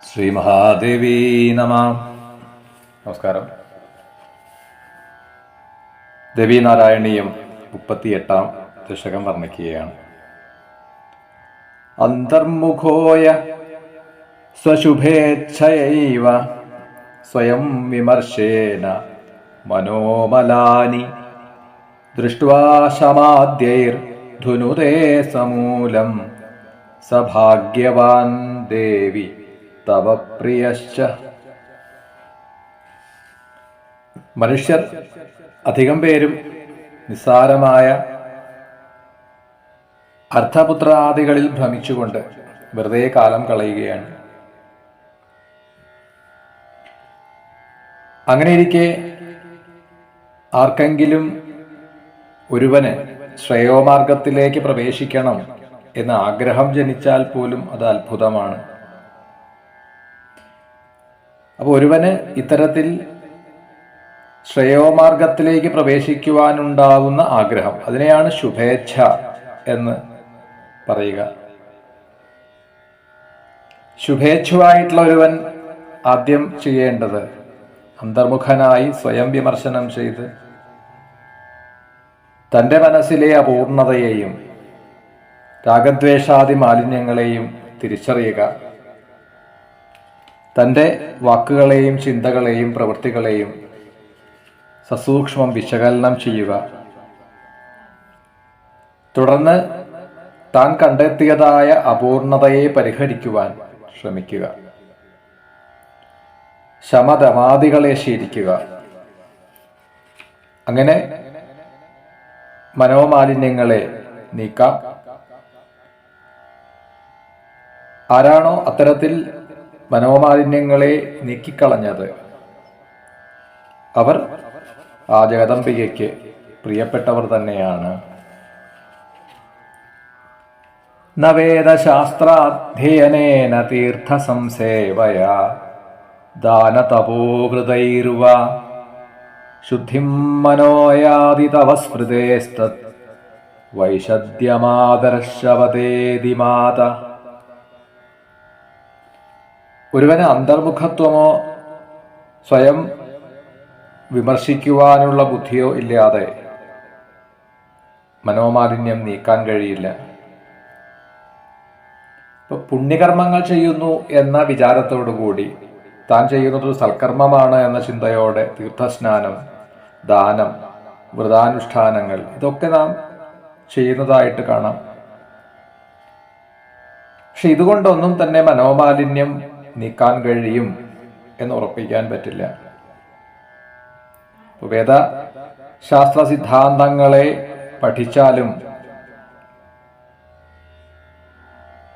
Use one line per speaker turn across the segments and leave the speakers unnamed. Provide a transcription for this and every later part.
ശ്രീ മഹാദേവി നമ. നമസ്കാരം. ദേവീനാരായണീയം 38 ദശകം വർണ്ണിക്കുകയാണ്. അന്തർമുഖോയ സ്വശുഭേച്ഛയൈവ സ്വയം വിമർശേന മനോമലാനി ദൃഷ്ട്വാ ശമാദ്യൈർധുനുതേ സമൂലം സഭാഗ്യവാൻ ദേവി തവ പ്രിയശ്ച. മനുഷ്യർ അധികം പേരും നിസ്സാരമായ അർത്ഥപുത്രാദികളിൽ ഭ്രമിച്ചുകൊണ്ട് വെറുതെ കാലം കളയുകയാണ്. അങ്ങനെയിരിക്കെ ആർക്കെങ്കിലും ഒരുവന് ശ്രേയോമാർഗത്തിലേക്ക് പ്രവേശിക്കണം എന്ന ആഗ്രഹം ജനിച്ചാൽ പോലും അത് അത്ഭുതമാണ്. അപ്പോൾ ഒരുവന് ഇത്തരത്തിൽ ശ്രേയോമാർഗത്തിലേക്ക് പ്രവേശിക്കുവാനുണ്ടാവുന്ന ആഗ്രഹം, അതിനെയാണ് ശുഭേച്ഛ എന്ന് പറയുക. ശുഭേച്ഛുവായിട്ടുള്ള ഒരുവൻ ആദ്യം ചെയ്യേണ്ടത് അന്തർമുഖനായി സ്വയം വിമർശനം ചെയ്ത് തൻ്റെ മനസ്സിലെ അപൂർണതയെയും രാഗദ്വേഷാദി മാലിന്യങ്ങളെയും തിരിച്ചറിയുക. തൻ്റെ വാക്കുകളെയും ചിന്തകളെയും പ്രവൃത്തികളെയും സസൂക്ഷ്മം വിശകലനം ചെയ്യുക. തുടർന്ന് താൻ കണ്ടെത്തിയതായ അപൂർണതയെ പരിഹരിക്കുവാൻ ശ്രമിക്കുക. ശമദമാദികളെ ശീലിക്കുക. അങ്ങനെ മനോമാലിന്യങ്ങളെ നീക്കാം. ആരാണോ അത്തരത്തിൽ മനോമാലിന്യങ്ങളെ നീക്കിക്കളഞ്ഞത് അവർ ആ ജഗദംബികയ്ക്ക് പ്രിയപ്പെട്ടവർ തന്നെയാണ്. നവേദശാസ്ത്രാധ്യയനേന തീർത്ഥസംസേവയാ ദാനതപോഹൃതൈർവ ശുദ്ധിം മനോയാതി തവ സ്മൃതേസ്തത് വൈശദ്യമാദർശവതേതി മാത. ഒരുവന് അന്തർമുഖത്വമോ സ്വയം വിമർശിക്കുവാനുള്ള ബുദ്ധിയോ ഇല്ലാതെ മനോമാലിന്യം നീക്കാൻ കഴിയില്ല. ഇപ്പൊ പുണ്യകർമ്മങ്ങൾ ചെയ്യുന്നു എന്ന വിചാരത്തോടുകൂടി താൻ ചെയ്യുന്നത് സൽക്കർമ്മമാണ് എന്ന ചിന്തയോടെ തീർത്ഥസ്നാനം, ദാനം, വ്രതാനുഷ്ഠാനങ്ങൾ ഇതൊക്കെ നാം ചെയ്യുന്നതായിട്ട് കാണാം. പക്ഷെ ഇതുകൊണ്ടൊന്നും തന്നെ മനോമാലിന്യം നീക്കാൻ കഴിയും എന്ന് ഉറപ്പിക്കാൻ പറ്റില്ല. വേദശാസ്ത്ര സിദ്ധാന്തങ്ങളെ പഠിച്ചാലും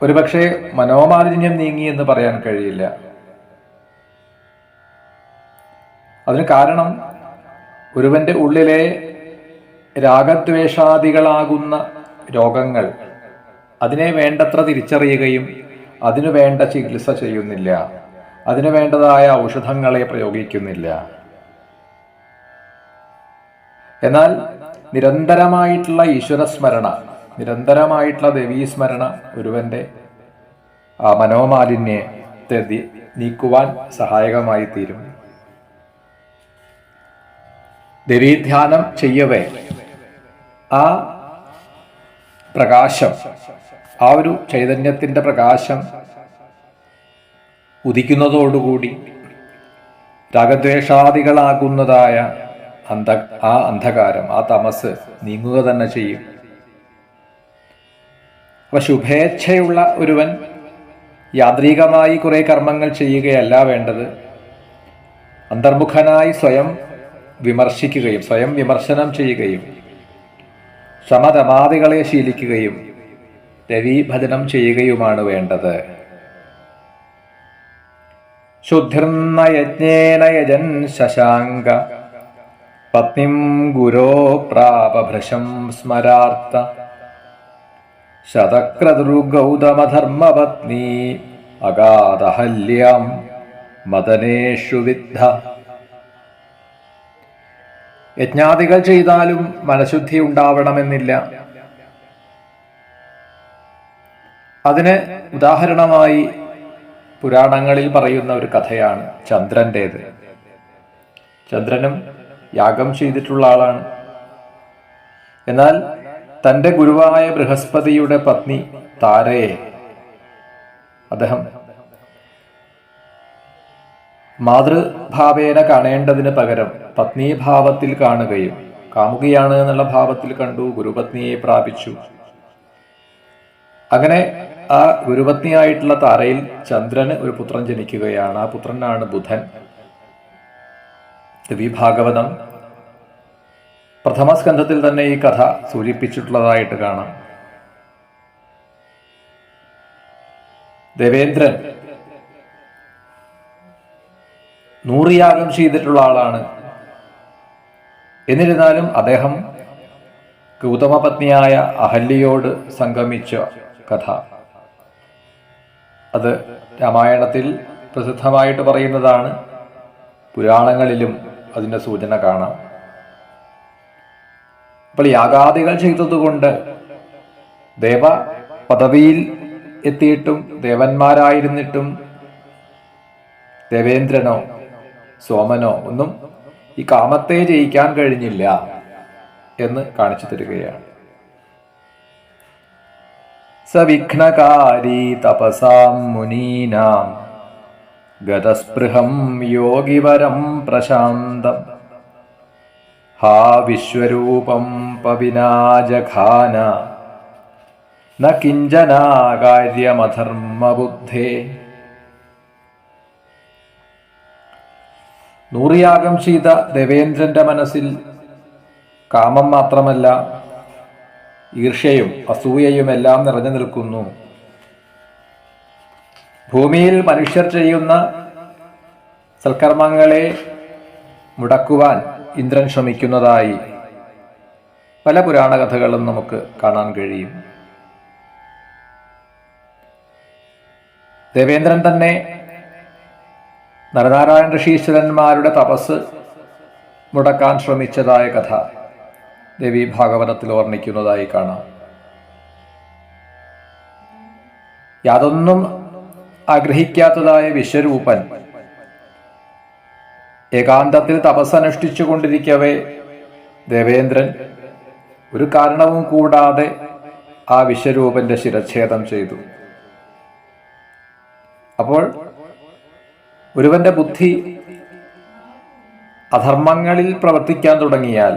ഒരുപക്ഷെ മനോമാലിന്യം നീങ്ങി എന്ന് പറയാൻ കഴിയില്ല. അതിന് കാരണം ഒരുവന്റെ ഉള്ളിലെ രാഗദ്വേഷാദികളാകുന്ന രോഗങ്ങൾ അതിനെ വേണ്ടത്ര തിരിച്ചറിയുകയും അതിനു വേണ്ട ചികിത്സ ചെയ്യുന്നില്ല, അതിനു വേണ്ടതായ ഔഷധങ്ങളെ പ്രയോഗിക്കുന്നില്ല. എന്നാൽ നിരന്തരമായിട്ടുള്ള ഈശ്വരസ്മരണ, നിരന്തരമായിട്ടുള്ള ദേവീസ്മരണ ഒരുവന്റെ ആ മനോമാലിന്യത്തെ നീക്കുവാൻ സഹായകമായി തീരും. ദേവീധ്യാനം ചെയ്യവേ ആ പ്രകാശം, ആ ഒരു ചൈതന്യത്തിന്റെ പ്രകാശം ഉദിക്കുന്നതോടുകൂടി രാഗദ്വേഷാദികളാകുന്നതായ ആ അന്ധകാരം, ആ തമസ് നീങ്ങുക തന്നെ ചെയ്യും. അപ്പൊ ശുഭേച്ഛയുള്ള ഒരുവൻ യാന്ത്രികമായി കുറെ കർമ്മങ്ങൾ ചെയ്യുകയല്ല വേണ്ടത്. അന്തർമുഖനായി സ്വയം വിമർശിക്കുകയും സ്വയം വിമർശനം ചെയ്യുകയും ശമദമാദികളെ ശീലിക്കുകയും രവീഭജനം ചെയ്യുകയുമാണ് വേണ്ടത്. ശുദ്ധിർന യജ്ഞേന യജൻ ശശാങ്ക പത്നിം ഗുരോ പ്രാപഭൃശം സ്മരാർത്ത ശതക്രതുർഗൗതമധർമ്മപത്നി അഗാധഹല്യാം മദനേഷു വിദ്ധ. യജ്ഞാദികൾ ചെയ്താലും മനഃശുദ്ധി ഉണ്ടാവണമെന്നില്ല. അതിന് ഉദാഹരണമായി പുരാണങ്ങളിൽ പറയുന്ന ഒരു കഥയാണ് ചന്ദ്രൻ്റേത്. ചന്ദ്രനും യാഗം ചെയ്തിട്ടുള്ള ആളാണ്. എന്നാൽ തൻ്റെ ഗുരുവായ ബൃഹസ്പതിയുടെ പത്നി താരയെ അദ്ദേഹം മാതൃഭാവേന കാണേണ്ടതിന് പകരം പത്നീഭാവത്തിൽ കാണുകയും കാമുകിയാണ് എന്നുള്ള ഭാവത്തിൽ കണ്ടു, ഗുരുപത്നിയെ പ്രാപിച്ചു. അങ്ങനെ ആ ഗുരുപത്നിയായിട്ടുള്ള താരയിൽ ചന്ദ്രന് ഒരു പുത്രൻ ജനിക്കുകയാണ്. ആ പുത്രനാണ് ബുധൻ. ദേവി ഭാഗവതം പ്രഥമ സ്കന്ധത്തിൽ തന്നെ ഈ കഥ സൂചിപ്പിച്ചിട്ടുള്ളതായിട്ട് കാണാം. ദേവേന്ദ്രൻ 100 യാഗം ചെയ്തിട്ടുള്ള ആളാണ്. എന്നിരുന്നാലും അദ്ദേഹം ഗൗതമ പത്നിയായ അഹല്യയോട് സംഗമിച്ച കഥ, അത് രാമായണത്തിൽ പ്രസിദ്ധമായിട്ട് പറയുന്നതാണ്. പുരാണങ്ങളിലും അതിൻ്റെ സൂചന കാണാം. അപ്പോൾ യാഗാദികൾ ചെയ്തതുകൊണ്ട് ദേവ പദവിയിൽ എത്തിയിട്ടും ദേവന്മാരായിരുന്നിട്ടും ദേവേന്ദ്രനോ സോമനോ ഒന്നും ഈ കാമത്തെ ജയിക്കാൻ കഴിഞ്ഞില്ല എന്ന് കാണിച്ചു തരികയാണ്. സവിഘ്നകാരി തപസാം മുനീനാം ഗതസ്പൃഹം യോഗിവരം പ്രശാന്തം ഹാ വിശ്വരൂപം പവിനാജഘാന ന കിഞ്ചനാകാര്യമധർമ്മബുദ്ധേ. 100 യാഗം ചെയ്ത ദേവേന്ദ്രന്റെ മനസ്സിൽ കാമം മാത്രമല്ല, ഈർഷ്യയും അസൂയയും എല്ലാം നിറഞ്ഞു നിൽക്കുന്നു. ഭൂമിയിൽ മനുഷ്യർ ചെയ്യുന്ന സൽക്കർമ്മങ്ങളെ മുടക്കുവാൻ ഇന്ദ്രൻ ശ്രമിക്കുന്നതായി പല പുരാണ കഥകളും നമുക്ക് കാണാൻ കഴിയും. ദേവേന്ദ്രൻ തന്നെ നരനാരായണ ഋഷീശ്വരന്മാരുടെ തപസ് മുടക്കാൻ ശ്രമിച്ചതായ കഥ ദേവി ഭാഗവതത്തിൽ വർണ്ണിക്കുന്നതായി കാണാം. യാതൊന്നും ആഗ്രഹിക്കാത്തതായ വിശ്വരൂപൻ ഏകാന്തത്തിൽ തപസ്സനുഷ്ഠിച്ചു കൊണ്ടിരിക്കവേ ദേവേന്ദ്രൻ ഒരു കാരണവും കൂടാതെ ആ വിശ്വരൂപന്റെ ശിരച്ഛേദം ചെയ്തു. അപ്പോൾ ഒരുവന്റെ ബുദ്ധി അധർമ്മങ്ങളിൽ പ്രവർത്തിക്കാൻ തുടങ്ങിയാൽ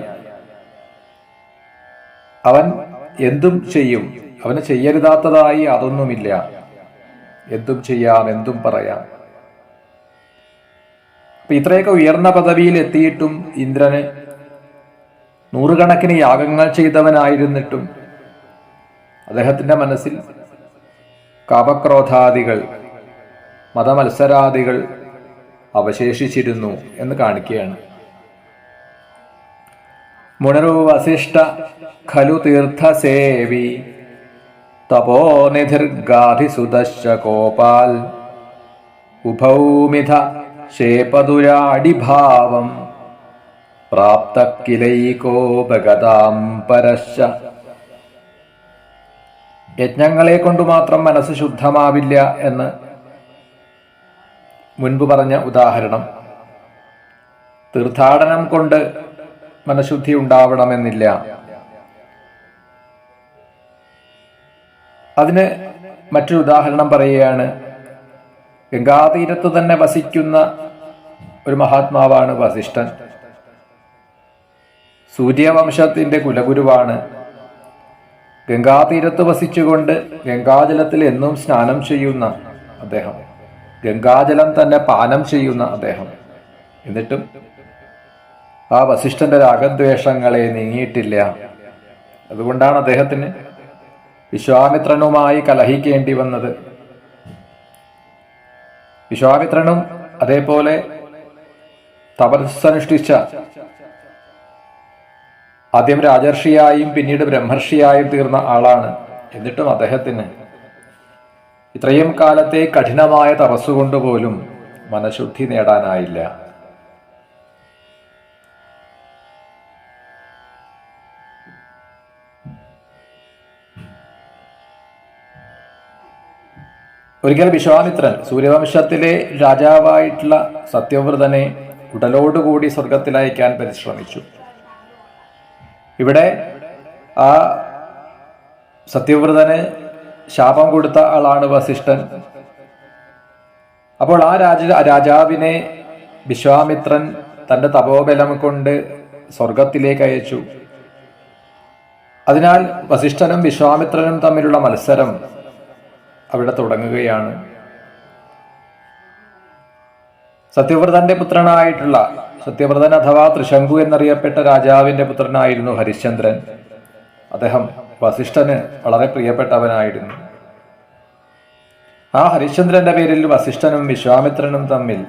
അവൻ എന്തും ചെയ്യും. അവന് ചെയ്യരുതാത്തതായി അതൊന്നുമില്ല. എന്തും ചെയ്യാം, എന്തും പറയാം. അപ്പൊ ഇത്രയൊക്കെ ഉയർന്ന പദവിയിൽ എത്തിയിട്ടും ഇന്ദ്രന് 100 കണക്കിന് യാഗങ്ങൾ ചെയ്തവനായിരുന്നിട്ടും അദ്ദേഹത്തിന്റെ മനസ്സിൽ കാപക്രോധാദികൾ, മതമത്സരാദികൾ അവശേഷിച്ചിരുന്നു എന്ന് കാണിക്കുകയാണ്. മുണരു വസിഷ്ഠ ഖലു തീർത്ഥസേവി തപോനിധിർഗാധിസുതശ്ച കോപാൽ ഉഭൗമിധ ശേപതുരാടിഭാവം പ്രാപ്ത കിലൈകോ ഭഗതാം പരശ്ച. യജ്ഞങ്ങളെ കൊണ്ട് മാത്രം മനസ്സ് ശുദ്ധമാവില്ല എന്ന് മുൻപ് പറഞ്ഞ ഉദാഹരണം, തീർത്ഥാടനം കൊണ്ട് മനഃശുദ്ധി ഉണ്ടാവണമെന്നില്ല. അതിന് മറ്റൊരു ഉദാഹരണം പറയുകയാണ്. ഗംഗാതീരത്ത് തന്നെ വസിക്കുന്ന ഒരു മഹാത്മാവാണ് വസിഷ്ഠൻ. സൂര്യവംശത്തിന്റെ കുലഗുരുവാണ്. ഗംഗാതീരത്ത് വസിച്ചുകൊണ്ട് ഗംഗാജലത്തിൽ എന്നും സ്നാനം ചെയ്യുന്ന അദ്ദേഹം, ഗംഗാജലം തന്നെ പാനം ചെയ്യുന്ന അദ്ദേഹം, എന്നിട്ടും ആ വസിഷ്ഠന്റെ രാഗദ്വേഷങ്ങളെ നീങ്ങിയിട്ടില്ല. അതുകൊണ്ടാണ് അദ്ദേഹത്തിന് വിശ്വാമിത്രനുമായി കലഹിക്കേണ്ടി വന്നത്. വിശ്വാമിത്രനും അതേപോലെ തപസ്സനുഷ്ഠിച്ച, ആദ്യം രാജർഷിയായും പിന്നീട് ബ്രഹ്മർഷിയായും തീർന്ന ആളാണ്. എന്നിട്ടും അദ്ദേഹത്തിന് ഇത്രയും കാലത്തെ കഠിനമായ തപസ്സുകൊണ്ട് പോലും മനഃശുദ്ധി നേടാനായില്ല. ഒരിക്കൽ വിശ്വാമിത്രൻ സൂര്യവംശത്തിലെ രാജാവായിട്ടുള്ള സത്യവ്രതനെ ഉടലോടുകൂടി സ്വർഗത്തിലയക്കാൻ പരിശ്രമിച്ചു. ഇവിടെ ആ സത്യവ്രതന് ശാപം കൊടുത്ത ആളാണ് വസിഷ്ഠൻ. അപ്പോൾ ആ രാജാവിനെ വിശ്വാമിത്രൻ തന്റെ തപോബലം കൊണ്ട് സ്വർഗത്തിലേക്ക് അയച്ചു. അതിനാൽ വസിഷ്ഠനും വിശ്വാമിത്രനും തമ്മിലുള്ള മത്സരം അവിടെ തുടങ്ങുകയാണ്. സത്യവ്രതന്റെ പുത്രനായിട്ടുള്ള സത്യവ്രതൻ അഥവാ ത്രിശങ്കു എന്നറിയപ്പെട്ട രാജാവിന്റെ പുത്രനായിരുന്നു ഹരിശ്ചന്ദ്രൻ. അദ്ദേഹം വസിഷ്ഠന് വളരെ പ്രിയപ്പെട്ടവനായിരുന്നു. ആ ഹരിശ്ചന്ദ്രന്റെ പേരിൽ വസിഷ്ഠനും വിശ്വാമിത്രനും തമ്മിൽ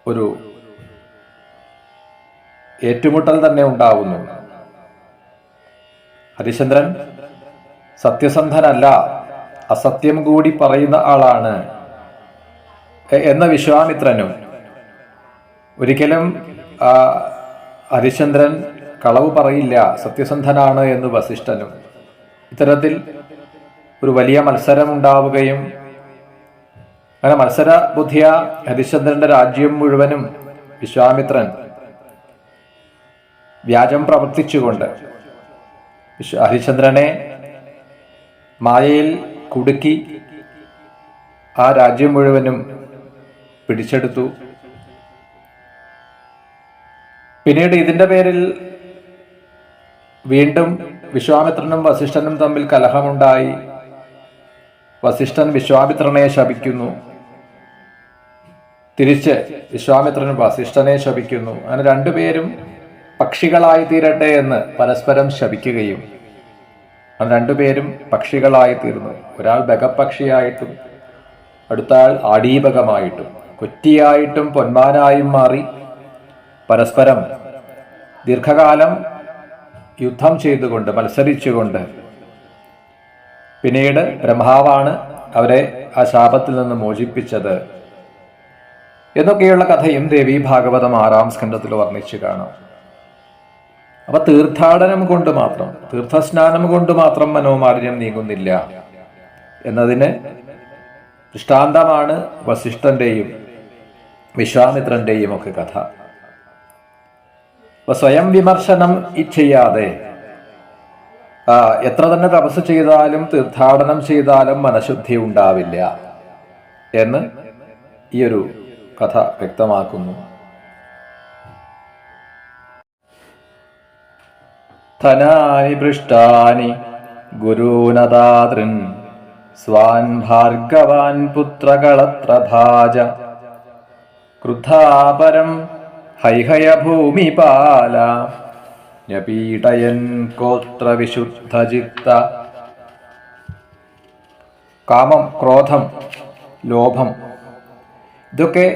ഒരു ഏറ്റുമുട്ടൽ തന്നെ ഉണ്ടാവുന്നു. ഹരിശ്ചന്ദ്രൻ സത്യസന്ധനല്ല, അസത്യം കൂടി പറയുന്ന ആളാണ് എന്ന വിശ്വാമിത്രനും ഒരിക്കലും ഹരിശ്ചന്ദ്രൻ കളവ് പറയില്ല, സത്യസന്ധനാണ് എന്ന് വസിഷ്ഠനും. ഇത്തരത്തിൽ ഒരു വലിയ മത്സരം ഉണ്ടാവുകയും അങ്ങനെ മത്സര ബുദ്ധിയ ഹരിശ്ചന്ദ്രന്റെ രാജ്യം മുഴുവനും വിശ്വാമിത്രൻ വ്യാജം പ്രവർത്തിച്ചുകൊണ്ട് ഹരിശ്ചന്ദ്രനെ മായയിൽ കുടുക്കി ആ രാജ്യം മുഴുവനും പിടിച്ചെടുത്തു. പിന്നീട് ഇതിന്റെ പേരിൽ വീണ്ടും വിശ്വാമിത്രനും വസിഷ്ഠനും തമ്മിൽ കലഹമുണ്ടായി. വസിഷ്ഠൻ വിശ്വാമിത്രനെ ശപിക്കുന്നു, തിരിച്ച് വിശ്വാമിത്രൻ വസിഷ്ഠനെ ശപിക്കുന്നു. അങ്ങനെ രണ്ടുപേരും പക്ഷികളായി തീരട്ടെ എന്ന് പരസ്പരം ശപിക്കുകയും രണ്ടുപേരും പക്ഷികളായി തീർന്നു. ഒരാൾ ബഗപ്പക്ഷിയായിട്ടും അടുത്താൾ ആടീബകമായിട്ടും കൊറ്റിയായിട്ടും പൊന്മാനായും മാറി പരസ്പരം ദീർഘകാലം യുദ്ധം ചെയ്തുകൊണ്ട് മത്സരിച്ചുകൊണ്ട് പിന്നീട് ബ്രഹ്മാവാണ് അവരെ ആ ശാപത്തിൽ നിന്ന് മോചിപ്പിച്ചത് എന്നൊക്കെയുള്ള കഥയും ദേവീ ഭാഗവതം 6-ാം സ്കന്ധത്തിൽ വർണ്ണിച്ചു കാണാം. അപ്പൊ തീർത്ഥാടനം കൊണ്ട് മാത്രം, തീർത്ഥസ്നാനം കൊണ്ട് മാത്രം മനോമാലിന്യം നീങ്ങുന്നില്ല എന്നതിന് ദൃഷ്ടാന്തമാണ് വസിഷ്ഠന്റെയും വിശ്വാമിത്രന്റെയും ഒക്കെ കഥ. അപ്പൊ സ്വയം വിമർശനം ചെയ്യാതെ എത്ര തന്നെ തപസ് ചെയ്താലും തീർത്ഥാടനം ചെയ്താലും മനഃശുദ്ധി ഉണ്ടാവില്ല എന്ന് ഈ ഒരു കഥ വ്യക്തമാക്കുന്നു. ധനാനി പൃഷ്ടാനി ഗുരൂനദാതൃൻ സ്വാൻ ഭാർഗവാൻ പുത്രകളത്ര ഭാജ ക്രുദ്ധാപരം ഹൈഹയ ഭൂമിപാല ന്യപീഡയൻ കോത്ര വിശുദ്ധചിത്ത. കാമം, ക്രോധം, ലോഭം ഇതൊക്കെ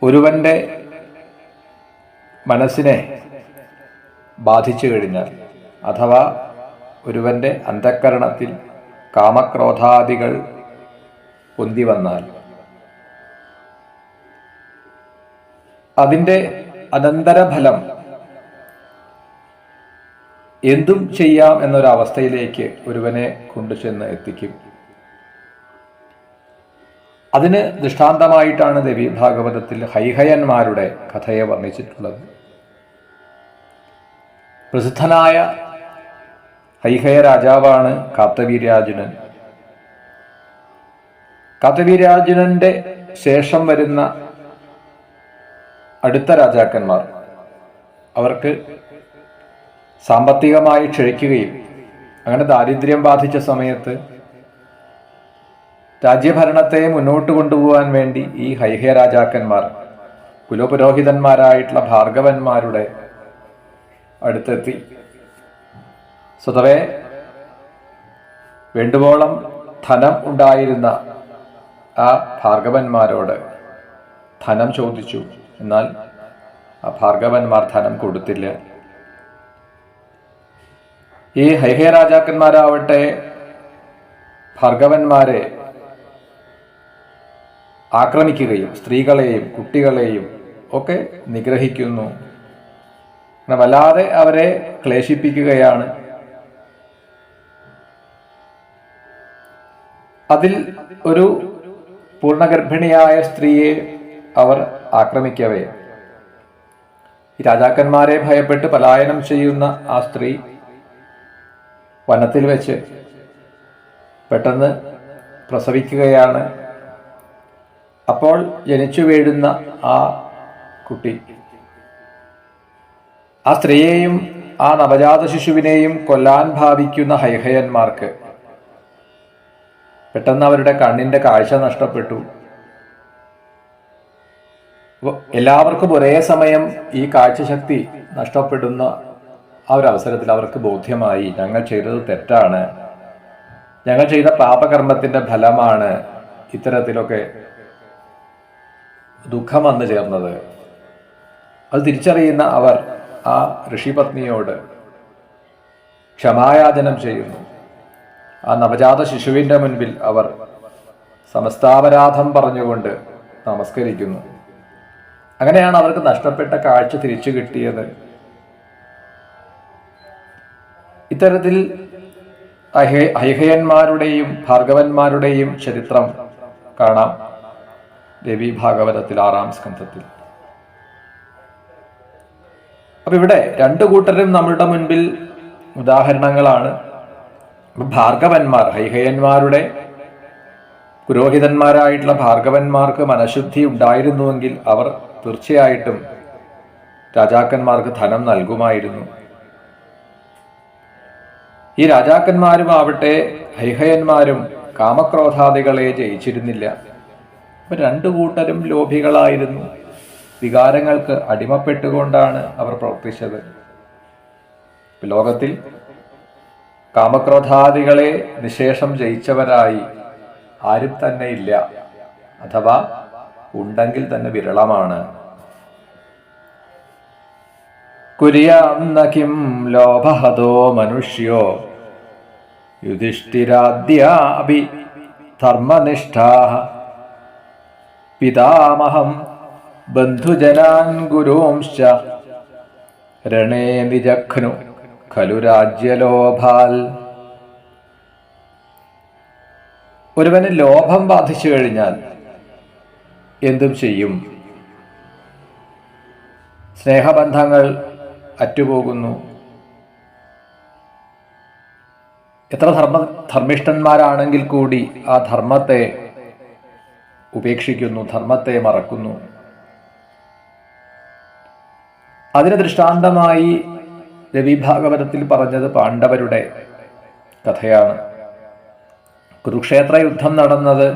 ഒരുവന്റെ മനസ്സിനെ ബാധിച്ചു കഴിഞ്ഞാൽ അഥവാ ഒരുവന്റെ അന്ധഃകരണത്തിൽ കാമക്രോധാദികൾ പൊന്തി വന്നാൽ അതിൻ്റെ അനന്തരഫലം എന്തും ചെയ്യാം എന്നൊരവസ്ഥയിലേക്ക് ഒരുവനെ കൊണ്ടുചെന്ന് എത്തിക്കും. അതിന് ദൃഷ്ടാന്തമായിട്ടാണ് ദേവി ഭാഗവതത്തിൽ ഹൈഹയന്മാരുടെ കഥയെ വർണ്ണിച്ചിട്ടുള്ളത്. പ്രസിദ്ധനായ ഹൈഹയ രാജാവാണ് കാർത്തവീര്യാർജുനൻ. കാർത്തവീര്യാർജുനന്റെ ശേഷം വരുന്ന അടുത്ത രാജാക്കന്മാർ അവർക്ക് സാമ്പത്തികമായി ക്ഷയിക്കുകയും അങ്ങനെ ദാരിദ്ര്യം ബാധിച്ച സമയത്ത് രാജ്യഭരണത്തെ മുന്നോട്ട് കൊണ്ടുപോകാൻ വേണ്ടി ഈ ഹൈഹയ രാജാക്കന്മാർ കുലപുരോഹിതന്മാരായിട്ടുള്ള ഭാർഗവന്മാരുടെ അടുത്തെത്തി സ്വതവേ വേണ്ടുവോളം ധനം ഉണ്ടായിരുന്ന ആ ഭാർഗവന്മാരോട് ധനം ചോദിച്ചു. എന്നാൽ ആ ഭാർഗവന്മാർ ധനം കൊടുത്തില്ല. ഈ ഹൈഹയ രാജാക്കന്മാരാവട്ടെ ഭാർഗവന്മാരെ ആക്രമിക്കുകയും സ്ത്രീകളെയും കുട്ടികളെയും ഒക്കെ നിഗ്രഹിക്കുന്നു. വല്ലാതെ അവരെ ക്ലേശിപ്പിക്കുകയാണ്. അതിൽ ഒരു പൂർണ്ണഗർഭിണിയായ സ്ത്രീയെ അവർ ആക്രമിക്കവേ രാജാക്കന്മാരെ ഭയപ്പെട്ട് പലായനം ചെയ്യുന്ന ആ സ്ത്രീ വനത്തിൽ വെച്ച് പെട്ടെന്ന് പ്രസവിക്കുകയാണ്. അപ്പോൾ ജനിച്ചു വീഴുന്ന ആ കുട്ടി ആ സ്ത്രീയെയും ആ നവജാത ശിശുവിനെയും കൊല്ലാൻ ഭാവിക്കുന്ന ഹൈഹയന്മാർക്ക് പെട്ടെന്ന് അവരുടെ കണ്ണിന്റെ കാഴ്ച നഷ്ടപ്പെട്ടു. എല്ലാവർക്കും ഒരേ സമയം ഈ കാഴ്ചശക്തി നഷ്ടപ്പെടുന്ന ആ ഒരു അവസരത്തിൽ അവർക്ക് ബോധ്യമായി, ഞങ്ങൾ ചെയ്തത് തെറ്റാണ്, ഞങ്ങൾ ചെയ്ത പാപകർമ്മത്തിന്റെ ഫലമാണ് ഇത്തരത്തിലൊക്കെ ദുഃഖം വന്നു ചേർന്നത്. അത് തിരിച്ചറിയുന്ന അവർ ആ ഋഷിപത്നിയോട് ക്ഷമായാചനം ചെയ്യുന്നു. ആ നവജാത ശിശുവിന്റെ മുൻപിൽ അവർ സമസ്താപരാധം പറഞ്ഞുകൊണ്ട് നമസ്കരിക്കുന്നു. അങ്ങനെയാണ് അവർക്ക് നഷ്ടപ്പെട്ട കാഴ്ച തിരിച്ചു കിട്ടിയത്. ഇത്തരത്തിൽ ഹൈഹയന്മാരുടെയും ഭാർഗവന്മാരുടെയും ചരിത്രം കാണാം ദേവി ഭാഗവതത്തിൽ 6-ാം സ്കന്ധത്തിൽ. അപ്പൊ ഇവിടെ രണ്ടു കൂട്ടരും നമ്മളുടെ മുൻപിൽ ഉദാഹരണങ്ങളാണ്. ഭാർഗവന്മാർ, ഹൈഹയന്മാരുടെ പുരോഹിതന്മാരായിട്ടുള്ള ഭാർഗവന്മാർക്ക് മനഃശുദ്ധി ഉണ്ടായിരുന്നുവെങ്കിൽ അവർ തീർച്ചയായിട്ടും രാജാക്കന്മാർക്ക് ധനം നൽകുമായിരുന്നു. ഈ രാജാക്കന്മാരും ആവട്ടെ ഹൈഹയന്മാരും കാമക്രോധാദികളെ ജയിച്ചിരുന്നില്ല. അപ്പൊ രണ്ടു കൂട്ടരും ലോഭികളായിരുന്നു. വികാരങ്ങൾക്ക് അടിമപ്പെട്ടുകൊണ്ടാണ് അവർ പ്രവർത്തിച്ചത്. ലോകത്തിൽ കാമക്രോധാദികളെ നിശേഷം ജയിച്ചവരായി ആരും തന്നെ ഇല്ല, അഥവാ ഉണ്ടെങ്കിൽ തന്നെ വിരളമാണ്. കുര്യാം ലോഭഹതോ മനുഷ്യോ യുധിഷ്ഠിരാദ്യാപി ധർമ്മനിഷ്ഠാഃ പിതാമഹം ബന്ധുജനാൻ ഗുരൂംശ്ച രണേ നിജഘ്നു ഖലു രാജ്യലോഭാൽ. ഒരുവന് ലോഭം ബാധിച്ചു കഴിഞ്ഞാൽ എന്തും ചെയ്യും. സ്നേഹബന്ധങ്ങൾ അറ്റുപോകുന്നു. എത്ര ധർമ്മിഷ്ഠന്മാരാണെങ്കിൽ കൂടി ആ ധർമ്മത്തെ ഉപേക്ഷിക്കുന്നു, ധർമ്മത്തെ മറക്കുന്നു. അതിന് ദൃഷ്ടാന്തമായി രവിഭാഗവതത്തിൽ പറഞ്ഞത് പാണ്ഡവരുടെ കഥയാണ്. കുരുക്ഷേത്ര യുദ്ധം നടന്നത്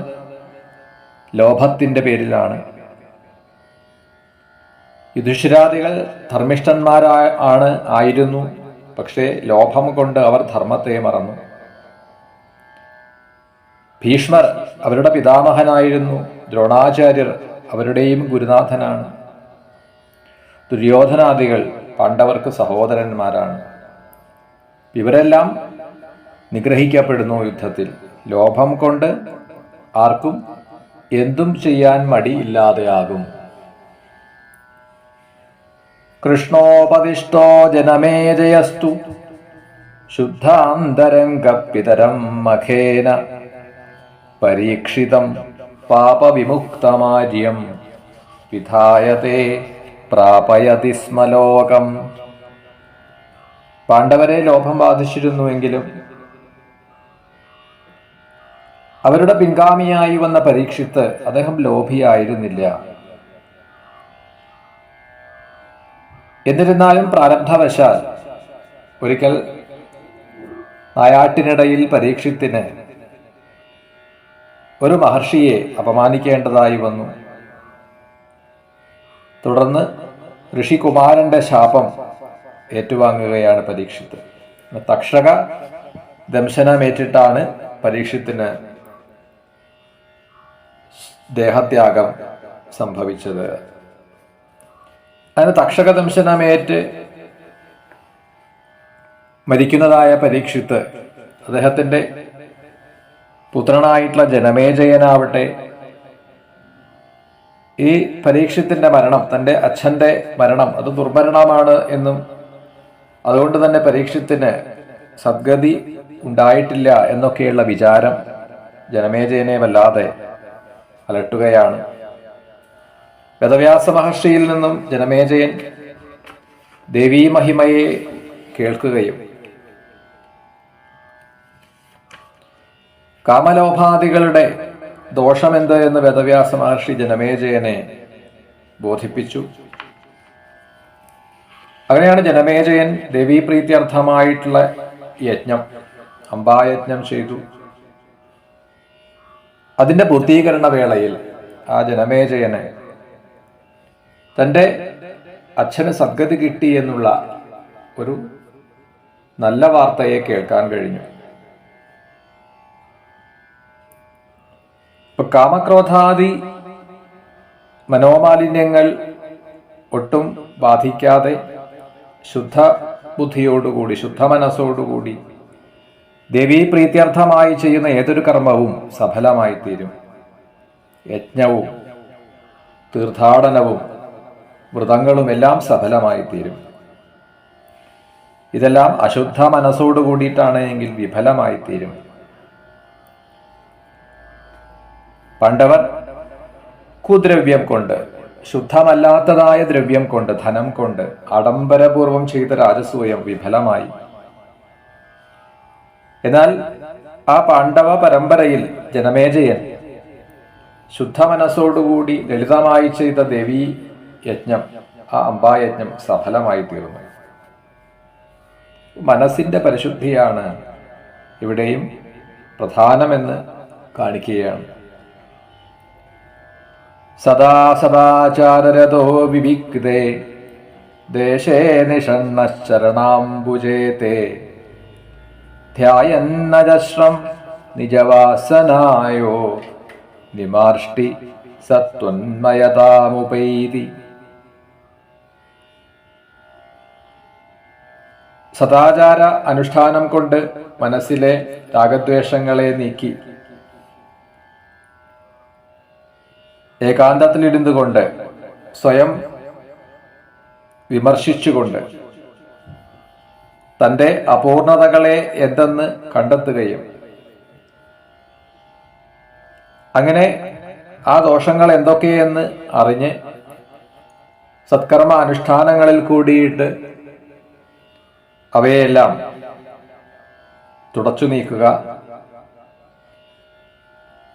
ലോഭത്തിന്റെ യുധിഷ്ഠിരാദികൾ ആയിരുന്നു. പക്ഷേ ലോഭം കൊണ്ട് അവർ ധർമ്മത്തെ മറന്നു. ഭീഷ്മർ അവരുടെ പിതാമഹനായിരുന്നു. ദ്രോണാചാര്യർ അവരുടെയും ഗുരുനാഥനാണ്. ദുര്യോധനാദികൾ പാണ്ഡവർക്ക് സഹോദരന്മാരാണ്. ഇവരെല്ലാം നിഗ്രഹിക്കപ്പെടുന്നു യുദ്ധത്തിൽ. ലോഭം കൊണ്ട് ആർക്കും എന്തും ചെയ്യാൻ മടിയില്ലാതെയാകും. കൃഷ്ണോപദിഷ്ടോ ജനമേജയസ്തു ശുദ്ധാന്തരംഗപിതരം മഖേന പരീക്ഷിതം പാപവിമുക്തമാര്യം വിധായതേ പ്രാപയതി സ്മലോകം. പാണ്ഡവരെ ലോഭം ബാധിച്ചിരുന്നുവെങ്കിലും അവരുടെ പിൻഗാമിയായി വന്ന പരീക്ഷിത്ത് അദ്ദേഹം ലോഭിയായിരുന്നില്ല. എന്നിരുന്നാലും പ്രാരബ്ധവശാൽ ഒരിക്കൽ നായാട്ടിനിടയിൽ പരീക്ഷിത്തിന് ഒരു മഹർഷിയെ അപമാനിക്കേണ്ടതായി വന്നു. തുടർന്ന് ഋഷികുമാരന്റെ ശാപം ഏറ്റുവാങ്ങുകയാണ് പരീക്ഷിത്ത്. തക്ഷക ദംശനമേറ്റിട്ടാണ് പരീക്ഷത്തിന് ദേഹത്യാഗം സംഭവിച്ചത്. അതിന് തക്ഷക ദംശനമേറ്റ് മരിക്കുന്നതായ പരീക്ഷിത്ത് അദ്ദേഹത്തിന്റെ പുത്രനായിട്ടുള്ള ജനമേജയനാവട്ടെ ഈ പരീക്ഷത്തിന്റെ മരണം, തൻ്റെ അച്ഛന്റെ മരണം അത് ദുർമരണമാണ് എന്നും അതുകൊണ്ട് തന്നെ പരീക്ഷത്തിന് സദ്ഗതി ഉണ്ടായിട്ടില്ല എന്നൊക്കെയുള്ള വിചാരം ജനമേജയനെ വല്ലാതെ അലട്ടുകയാണ്. വേദവ്യാസ മഹർഷിയിൽ നിന്നും ജനമേജയൻ ദേവീ മഹിമയെ കേൾക്കുകയും കാമലോഭാദികളുടെ ദോഷമെന്ത് എന്ന് വേദവ്യാസ മഹർഷി ജനമേജയനെ ബോധിപ്പിച്ചു. അങ്ങനെയാണ് ജനമേജയൻ ദേവീപ്രീത്യർത്ഥമായിട്ടുള്ള യജ്ഞം, അംബായജ്ഞം ചെയ്തു. അതിന്റെ പൂർത്തീകരണ വേളയിൽ ആ ജനമേജയന് തൻ്റെ അച്ഛന് സദ്ഗതി കിട്ടി എന്നുള്ള ഒരു നല്ല വാർത്തയെ കേൾക്കാൻ കഴിഞ്ഞു. ഇപ്പൊ കാമക്രോധാദി മനോമാലിന്യങ്ങൾ ഒട്ടും ബാധിക്കാതെ ശുദ്ധ ബുദ്ധിയോടുകൂടി ശുദ്ധ മനസ്സോടുകൂടി ദേവീ പ്രീത്യർത്ഥമായി ചെയ്യുന്ന ഏതൊരു കർമ്മവും സഫലമായി തീരും. യജ്ഞവും തീർത്ഥാടനവും വ്രതങ്ങളും എല്ലാം സഫലമായി തീരും. ഇതെല്ലാം അശുദ്ധ മനസ്സോടു കൂടിയിട്ടാണ് എങ്കിൽ വിഫലമായി തീരും. പണ്ഡവർ കുദ്രവ്യം കൊണ്ട്, ശുദ്ധമല്ലാത്തതായ ദ്രവ്യം കൊണ്ട്, ധനം കൊണ്ട് ആഡംബരപൂർവം ചെയ്ത രാജസൂയം വിഫലമായി. എന്നാൽ ആ പാണ്ഡവ പരമ്പരയിൽ ജനമേജയൻ ശുദ്ധ മനസ്സോടുകൂടി ലളിതമായി ചെയ്ത ദേവീ യജ്ഞം, ആ അംബായജ്ഞം സഫലമായി തീർന്നു. മനസ്സിന്റെ പരിശുദ്ധിയാണ് ഇവിടെയും പ്രധാനമെന്ന് കാണിക്കുകയാണ്. സദാ സദാചാരരതോ വിവിക്തേ ദേശേ നിഷണ്ണശ്ചരണാംബുജേ തേ ധ്യായന്നജശ്രം നിജവാസനായോ നിമാർഷ്ടി സത്വന്മയതാമുപൈതി. സദാചാര അനുഷ്ഠാനം കൊണ്ട് മനസ്സിലെ രാഗദ്വേഷങ്ങളെ നീക്കി ഏകാന്തത്തിലിരുന്നു കൊണ്ട് സ്വയം വിമർശിച്ചുകൊണ്ട് തൻ്റെ അപൂർണതകളെ എന്തെന്ന് കണ്ടെത്തുകയും അങ്ങനെ ആ ദോഷങ്ങൾ എന്തൊക്കെയെന്ന് അറിഞ്ഞ് സത്കർമ്മ അനുഷ്ഠാനങ്ങളിൽ കൂടിയിട്ട് അവയെല്ലാം തുടച്ചു നീക്കുക.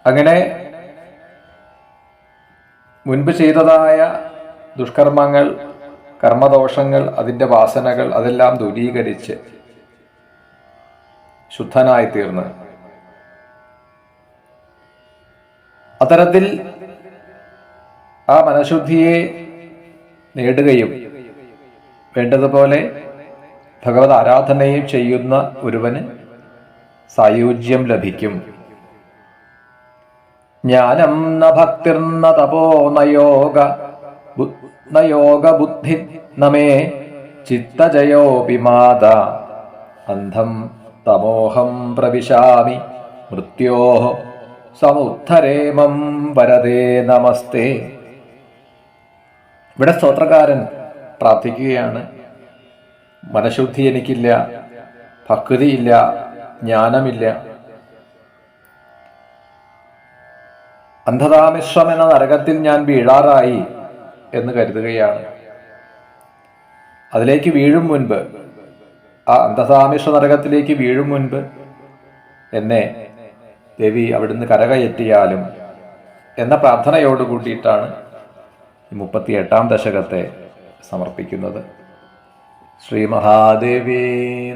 അങ്ങനെ മുൻപ് ചെയ്തതായ ദുഷ്കർമ്മങ്ങൾ, കർമ്മദോഷങ്ങൾ, അതിൻ്റെ വാസനകൾ അതെല്ലാം ദൂരീകരിച്ച് ശുദ്ധനായി തീർന്ന് അത്തരത്തിൽ ആ മനഃശുദ്ധിയെ നേടുകയും വേണ്ടതുപോലെ ഭഗവത് ആരാധനയും ചെയ്യുന്ന ഒരുവന് സായുജ്യം ലഭിക്കും. ജ്ഞാനം ന ഭക്തിർന തപോ നയോഗ ബുദ്ധി നമേ ചിത്തജയോപി മാത അന്ധം തമോഹം പ്രവിശാമി മൃത്യോഃ സമുദ്ധരേമം വരദേ നമസ്തേ. ഇവിടെ സ്തോത്രകാരൻ പ്രാർത്ഥിക്കുകയാണ്, മനഃശുദ്ധി എനിക്കില്ല, ഭക്തിയില്ല, ജ്ഞാനമില്ല, അന്ധതാമിശ്രം എന്ന നരകത്തിൽ ഞാൻ വീഴാറായി എന്ന് കരുതുകയാണ്. അതിലേക്ക് വീഴും മുൻപ്, ആ അന്ധതാമിശ്ര നരകത്തിലേക്ക് വീഴും മുൻപ് എന്നെ ദേവി അവിടുന്ന് കരകയറ്റിയാലും എന്ന പ്രാർത്ഥനയോട് കൂട്ടിയിട്ടാണ് 38-ാം ദശകത്തെ സമർപ്പിക്കുന്നത്. ശ്രീ മഹാദേവി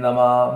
നമഃ.